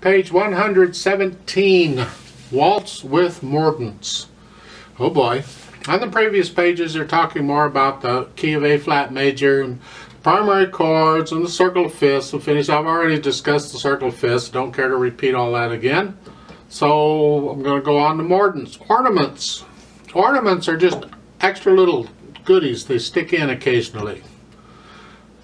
Page 117, Waltz with Mordents. Oh boy. On the previous pages they're talking more about the key of A flat major and primary chords and the circle of fifths. We'll finish. I've already discussed the circle of fifths. Don't care to repeat all that again. So I'm going to go on to Mordents. Ornaments. Ornaments are just extra little goodies they stick in occasionally.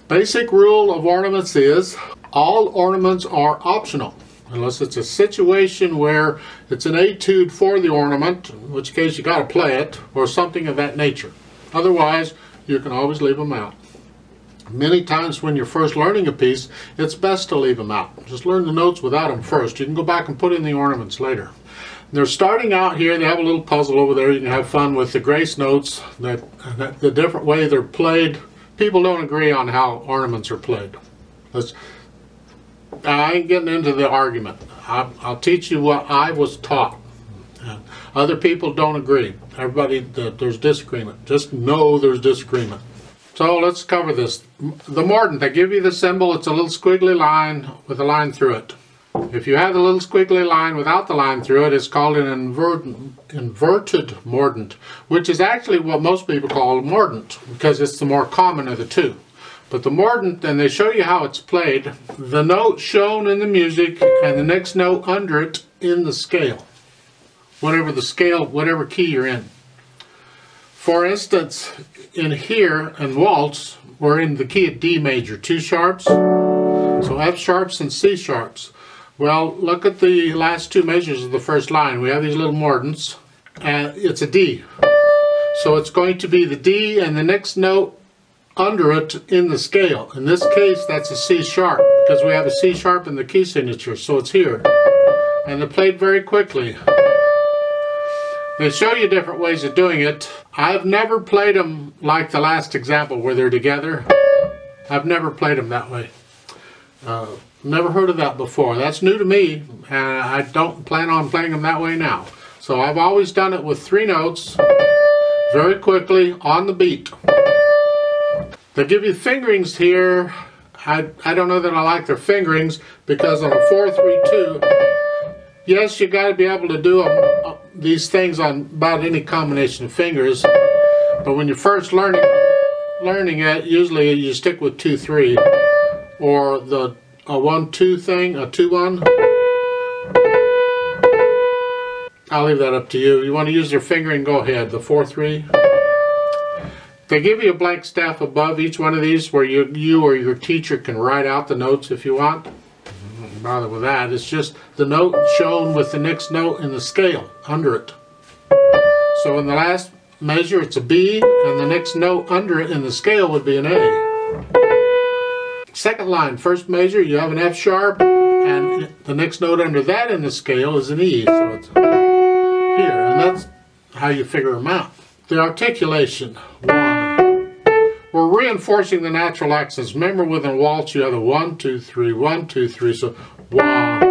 Basic rule of ornaments is all ornaments are optional unless it's a situation where it's an etude for the ornament, in which case you got to play it, or something of that nature. Otherwise you can always leave them out. Many times when you're first learning a piece, it's best to leave them out. Just learn the notes without them first. You can go back and put in the ornaments later. They're starting out here. They have a little puzzle over there. You can have fun with the grace notes, the different way they're played. People don't agree on how ornaments are played. I ain't getting into the argument. I'll teach you what I was taught. Other people don't agree. There's disagreement. Just know there's disagreement. So let's cover this. The mordent, they give you the symbol. It's a little squiggly line with a line through it. If you have the little squiggly line without the line through it, it's called an inverted mordent, which is actually what most people call a mordent, because it's the more common of the two. But the mordent, and they show you how it's played, the note shown in the music and the next note under it in the scale. Whatever the scale, whatever key you're in. For instance, in here in Waltz, we're in the key of D major, 2 sharps. So F sharps and C sharps. Well, look at the last 2 measures of the first line. We have these little mordents, and it's a D. So it's going to be the D and the next note under it in the scale. In this case, that's a C sharp, because we have a C sharp in the key signature, so it's here. And they're played very quickly. They show you different ways of doing it. I've never played them like the last example where they're together. I've never played them that way. Never heard of that before. That's new to me, and I don't plan on playing them that way now. So I've always done it with 3 notes, very quickly, on the beat. They give you fingerings here. I don't know that I like their fingerings, because on a 4-3-2, yes, you got to be able to do these things on about any combination of fingers. But when you're first learning it, usually you stick with 2-3, or a 1-2 thing, a 2-1. I'll leave that up to you. You want to use your fingering, go ahead. The 4-3. They give you a blank staff above each one of these where you or your teacher can write out the notes if you want. Don't bother with that. It's just the note shown with the next note in the scale under it. So in the last measure it's a B, and the next note under it in the scale would be an A. Second line, first measure, you have an F sharp, and the next note under that in the scale is an E. So it's here, and that's how you figure them out. The articulation. 1. We're reinforcing the natural accents. Remember, with a waltz you have the 1, 2, 3, 1, 2, 3. So 1.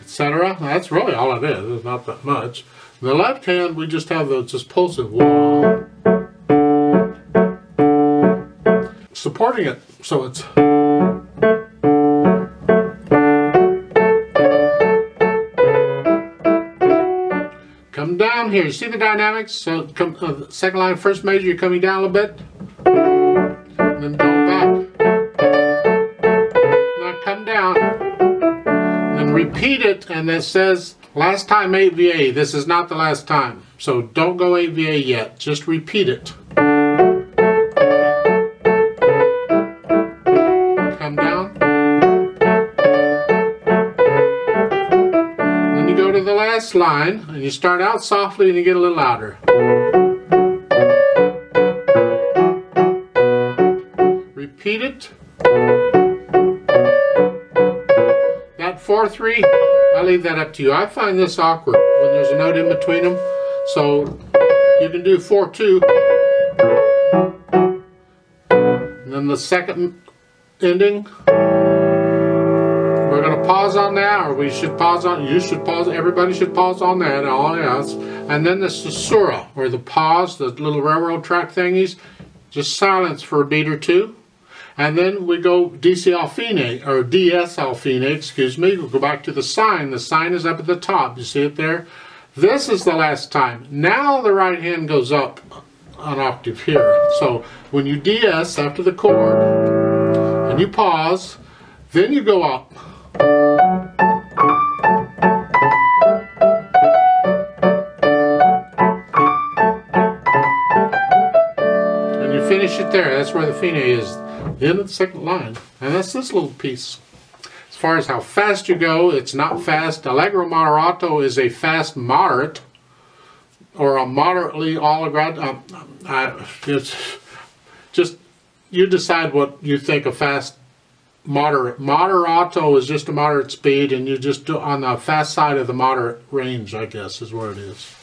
Etc. That's really all it is. It's not that much. The left hand, we just have the just pulsive 1. Supporting it, so it's. Come down here. You see the dynamics? So second line, first measure, you're coming down a little bit. And then go back. Now come down. And then repeat it, and it says last time AVA. This is not the last time. So don't go AVA yet. Just repeat it. Come down. Then you go to the last line, and you start out softly and you get a little louder. Repeat it. That 4-3, I leave that up to you. I find this awkward when there's a note in between them. So you can do 4-2. And then the second ending, we're going to pause pause on that, or we should pause on, you should pause, everybody should pause on that, oh yes. And then the susura, or the pause, the little railroad track thingies, just silence for a beat or two. And then we go DC al fine, or DS al fine, excuse me. We'll go back to the sign. The sign is up at the top. You see it there? This is the last time. Now the right hand goes up an octave here. So when you DS after the chord, and you pause, then you go up. And you finish it there. That's where the fine is. The end of the second line. And that's this little piece. As far as how fast you go, it's not fast. Allegro moderato is a fast moderate, or a moderately allegro. It's just, you decide what you think a fast moderate. Moderato is just a moderate speed, and you just do on the fast side of the moderate range, I guess, is where it is.